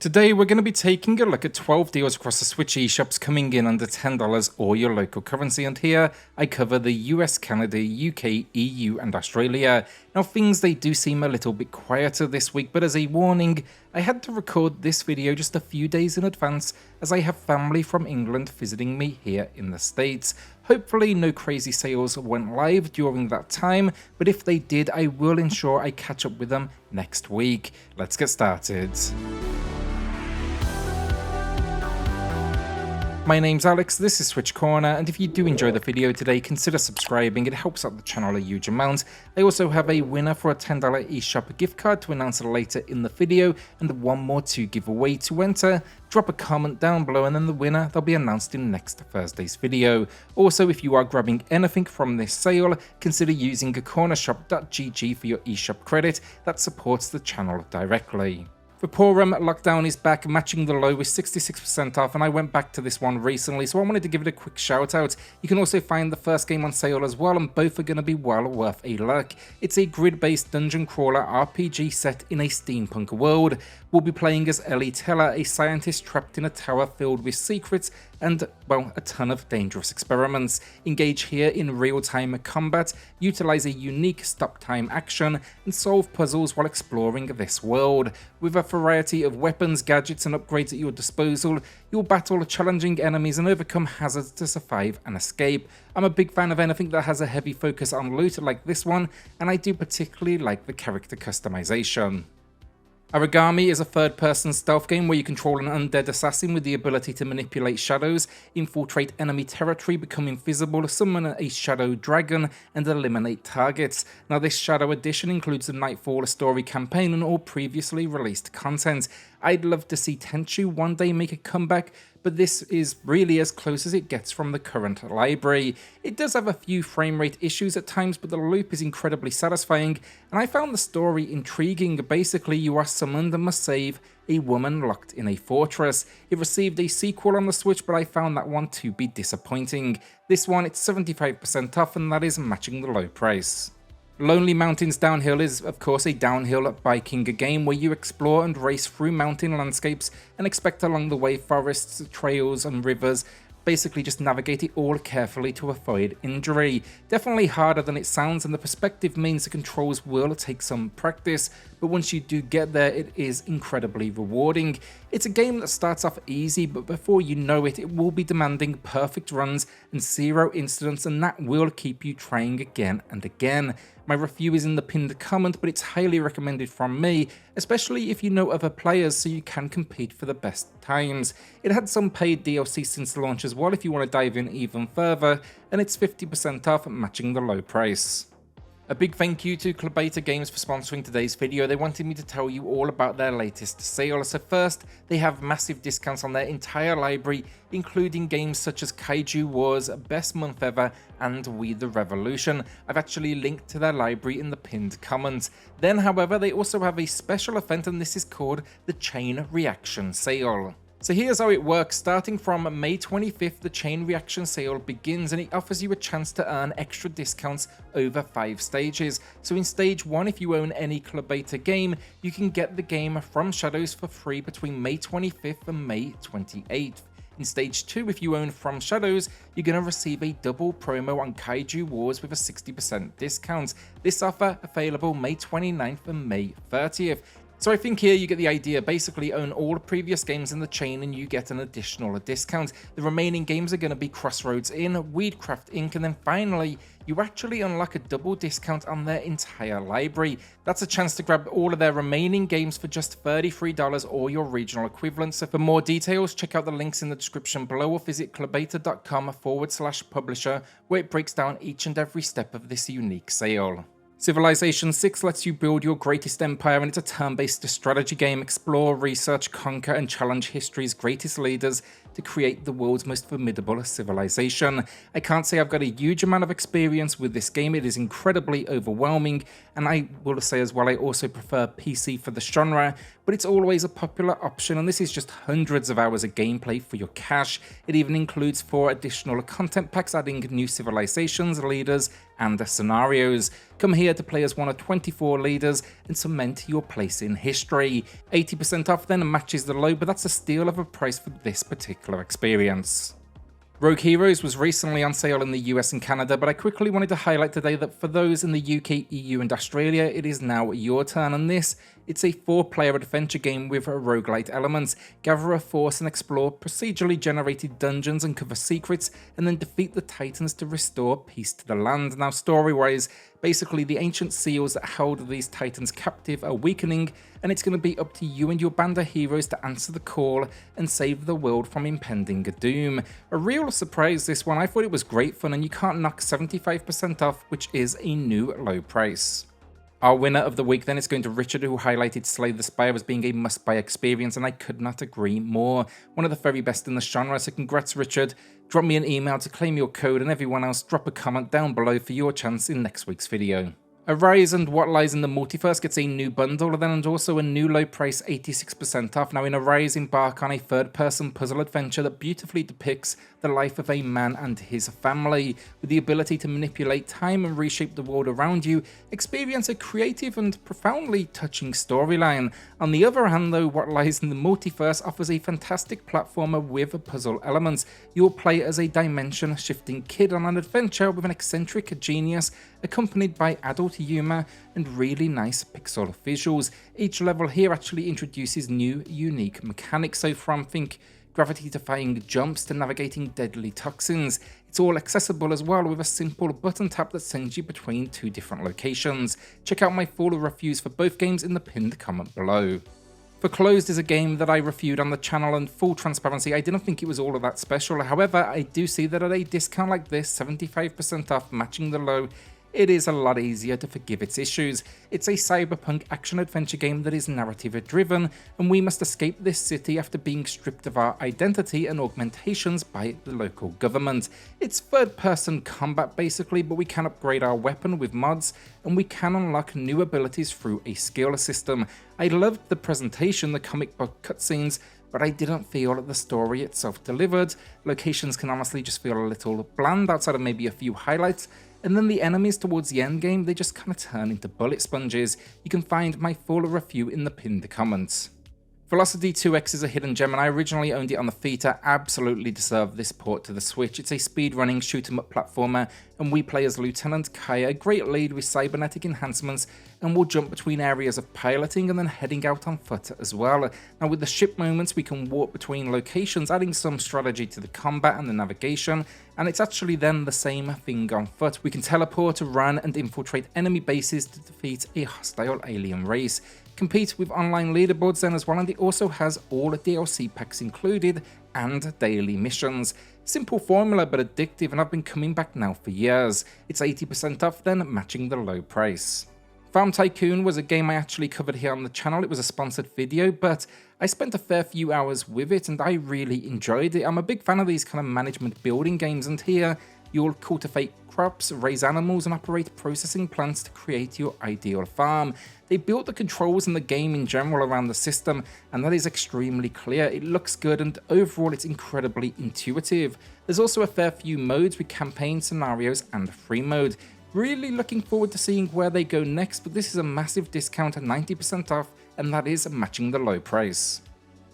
Today we're going to be taking a look at 12 deals across the Switch eShops coming in under $10 or your local currency, and here I cover the US, Canada, UK, EU and Australia. Now things they do seem a little bit quieter this week, but as a warning, I had to record this video just a few days in advance as I have family from England visiting me here in the States. Hopefully no crazy sales went live during that time, but if they did, I will ensure I catch up with them next week. Let's get started. My name's Alex, this is SwitchCorner, and if you do enjoy the video today, consider subscribing, it helps out the channel a huge amount. I also have a winner for a $10 eShop gift card to announce later in the video, and one more to give away. To enter, drop a comment down below and then the winner, they'll be announced in next Thursday's video. Also, if you are grabbing anything from this sale, consider using cornershop.gg for your eShop credit that supports the channel directly. Vaporum Lockdown is back, matching the low with 66% off, and I went back to this one recently, so I wanted to give it a quick shout out. You can also find the first game on sale as well, and both are going to be well worth a look. It's a grid-based dungeon crawler RPG set in a steampunk world. We'll be playing as Ellie Teller, a scientist trapped in a tower filled with secrets and, well, a ton of dangerous experiments. Engage here in real-time combat, utilize a unique stop-time action, and solve puzzles while exploring this world. With a variety of weapons, gadgets, and upgrades at your disposal, you'll battle challenging enemies and overcome hazards to survive and escape. I'm a big fan of anything that has a heavy focus on loot like this one, and I do particularly like the character customization. Aragami is a third-person stealth game where you control an undead assassin with the ability to manipulate shadows, infiltrate enemy territory, become invisible, summon a shadow dragon, and eliminate targets. Now this Shadow Edition includes the Nightfall story campaign and all previously released content. I'd love to see Tenchu one day make a comeback, but this is really as close as it gets from the current library. It does have a few frame rate issues at times, but the loop is incredibly satisfying, and I found the story intriguing. Basically, you are summoned and must save a woman locked in a fortress. It received a sequel on the Switch, but I found that one to be disappointing. This one, it's 75% off, and that is matching the low price. Lonely Mountains Downhill is, of course, a downhill biking game where you explore and race through mountain landscapes and expect along the way forests, trails and rivers. Basically just navigate it all carefully to avoid injury. Definitely harder than it sounds, and the perspective means the controls will take some practice, but once you do get there, it is incredibly rewarding. It's a game that starts off easy, but before you know it, it will be demanding perfect runs and zero incidents, and that will keep you trying again and again. My review is in the pinned comment, but it's highly recommended from me, especially if you know other players so you can compete for the best times. It had some paid DLC since launch as well if you want to dive in even further, and it's 50% off, matching the low price. A big thank you to Klabater Games for sponsoring today's video. They wanted me to tell you all about their latest sale. So first, they have massive discounts on their entire library, including games such as Kaiju Wars, Best Month Ever, and We the Revolution. I've actually linked to their library in the pinned comment. Then, however, they also have a special event, and this is called the Chain Reaction Sale. So here's how it works. Starting from May 25th, the Chain Reaction Sale begins, and it offers you a chance to earn extra discounts over 5 stages. So in stage 1, if you own any Klabater game, you can get the game From Shadows for free between May 25th and May 28th. In stage 2, if you own From Shadows, you're going to receive a double promo on Kaiju Wars with a 60% discount. This offer available May 29th and May 30th. So I think here you get the idea. Basically own all previous games in the chain and you get an additional discount. The remaining games are going to be Crossroads Inn, Weedcraft Inc, and then finally you actually unlock a double discount on their entire library. That's a chance to grab all of their remaining games for just $33 or your regional equivalent. So for more details, check out the links in the description below or visit klabater.com/publisher, where it breaks down each and every step of this unique sale. Civilization 6 lets you build your greatest empire, and it's a turn-based strategy game. Explore, research, conquer, and challenge history's greatest leaders to create the world's most formidable civilization. I can't say I've got a huge amount of experience with this game. It is incredibly overwhelming, and I will say as well, I also prefer PC for the genre, but it's always a popular option, and this is just hundreds of hours of gameplay for your cash. It even includes 4 additional content packs adding new civilizations, leaders, and scenarios. Come here to play as one of 24 leaders and cement your place in history. 80% off then matches the low, but that's a steal of a price for this particular experience. Rogue Heroes was recently on sale in the US and Canada, but I quickly wanted to highlight today that for those in the UK, EU and Australia, it is now your turn on this. It's a 4-player adventure game with roguelite elements. Gather a force and explore procedurally generated dungeons, uncover secrets, and then defeat the titans to restore peace to the land. Now story-wise, basically the ancient seals that held these titans captive are weakening, and it's going to be up to you and your band of heroes to answer the call and save the world from impending doom. A real surprise this one. I thought it was great fun, and you can't knock 75% off, which is a new low price. Our winner of the week then is going to Richard, who highlighted Slay the Spire as being a must-buy experience, and I could not agree more. One of the very best in the genre, so congrats Richard. Drop me an email to claim your code, and everyone else drop a comment down below for your chance in next week's video. Arise and What Lies in the Multiverse gets a new bundle then, and also a new low price 86% off. Now in Arise, embark on a third-person puzzle adventure that beautifully depicts the life of a man and his family. With the ability to manipulate time and reshape the world around you, experience a creative and profoundly touching storyline. On the other hand though, What Lies in the Multiverse offers a fantastic platformer with puzzle elements. You'll play as a dimension-shifting kid on an adventure with an eccentric genius, accompanied by adult humor and really nice pixel visuals. Each level here actually introduces new, unique mechanics, so from think gravity-defying jumps to navigating deadly toxins. It's all accessible as well with a simple button tap that sends you between 2 different locations. Check out my full reviews for both games in the pinned comment below. Foreclosed is a game that I reviewed on the channel, and full transparency, I didn't think it was all of that special. However, I do see that at a discount like this, 75% off, matching the low, it is a lot easier to forgive its issues. It's a cyberpunk action-adventure game that is narrative-driven, and we must escape this city after being stripped of our identity and augmentations by the local government. It's third-person combat basically, but we can upgrade our weapon with mods, and we can unlock new abilities through a skill system. I loved the presentation, the comic book cutscenes, but I didn't feel the story itself delivered. Locations can honestly just feel a little bland outside of maybe a few highlights, and then the enemies towards the end game, they just kind of turn into bullet sponges. You can find my full review in the pinned comments. Velocity 2X is a hidden gem, and I originally owned it on the Vita. Absolutely deserved this port to the Switch. It's a speedrunning shoot-'em-up platformer, and we play as Lieutenant Kai, a great lead with cybernetic enhancements, and we'll jump between areas of piloting and then heading out on foot as well. Now with the ship moments, we can warp between locations, adding some strategy to the combat and the navigation, and it's actually then the same thing on foot. We can teleport, run, and infiltrate enemy bases to defeat a hostile alien race. Compete with online leaderboards then as well, and it also has all DLC packs included and daily missions. Simple formula but addictive, and I've been coming back now for years. It's 80% off then, matching the low price. Farm Tycoon was a game I actually covered here on the channel. It was a sponsored video, but I spent a fair few hours with it and I really enjoyed it. I'm a big fan of these kind of management building games, and here you'll cultivate crops, raise animals, and operate processing plants to create your ideal farm. They built the controls and the game in general around the system, and that is extremely clear. It looks good, and overall it's incredibly intuitive. There's also a fair few modes with campaign scenarios and free mode. Really looking forward to seeing where they go next, but this is a massive discount at 90% off, and that is matching the low price.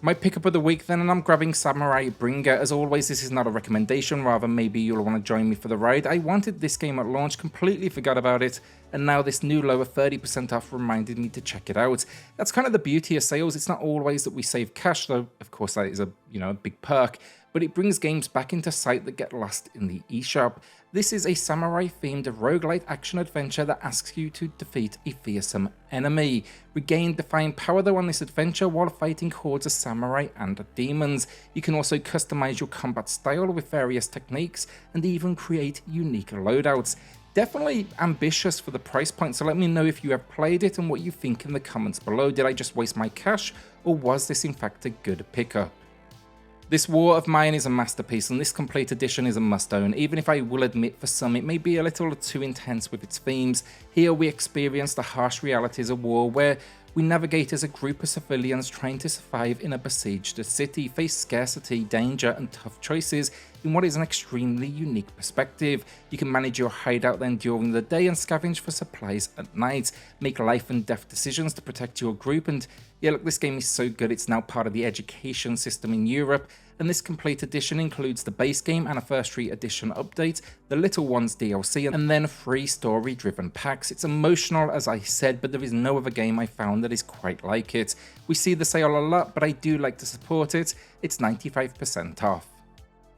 My pickup of the week then, and I'm grabbing Samurai Bringer. As always, this is not a recommendation, rather maybe you'll want to join me for the ride. I wanted this game at launch, completely forgot about it, and now this new lower 30% off reminded me to check it out. That's kind of the beauty of sales. It's not always that we save cash, though of course that is a big perk, but it brings games back into sight that get lost in the eShop. This is a samurai-themed roguelite action-adventure that asks you to defeat a fearsome enemy. Regain divine power though on this adventure while fighting hordes of samurai and demons. You can also customize your combat style with various techniques and even create unique loadouts. Definitely ambitious for the price point, so let me know if you have played it and what you think in the comments below. Did I just waste my cash, or was this in fact a good pickup? This War of Mine is a masterpiece, and this complete edition is a must-own, even if I will admit for some it may be a little too intense with its themes. Here we experience the harsh realities of war, where We navigate as a group of civilians trying to survive in a besieged city, face scarcity, danger and tough choices in what is an extremely unique perspective. You can manage your hideout then during the day and scavenge for supplies at night, make life and death decisions to protect your group, and yeah, look, this game is so good it's now part of the education system in Europe, and this complete edition includes the base game, Anniversary Edition update, the Little Ones DLC, and then 3 story-driven packs. It's emotional, as I said, but there is no other game I found that is quite like it. We see the sale a lot, but I do like to support it. It's 95% off.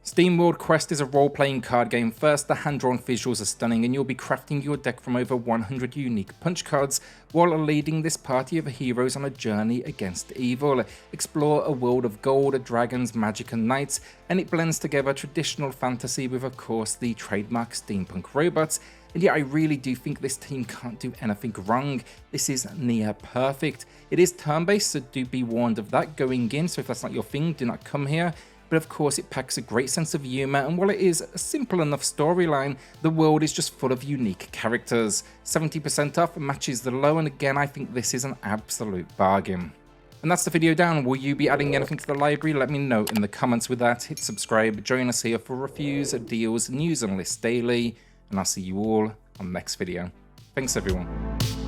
Steamworld Quest is a role-playing card game. First, the hand-drawn visuals are stunning, and you'll be crafting your deck from over 100 unique punch cards while leading this party of heroes on a journey against evil. Explore a world of gold, dragons, magic and knights, and it blends together traditional fantasy with, of course, the trademark steampunk robots. And yeah, I really do think this team can't do anything wrong. This is near perfect. It is turn-based, so do be warned of that going in, so if that's not your thing, do not come here. But of course it packs a great sense of humour, and while it is a simple enough storyline, the world is just full of unique characters. 70% off matches the low, and again I think this is an absolute bargain. And that's the video down. Will you be adding anything to the library? Let me know in the comments with that. Hit subscribe, join us here for reviews, deals, news and lists daily, and I'll see you all on the next video. Thanks everyone.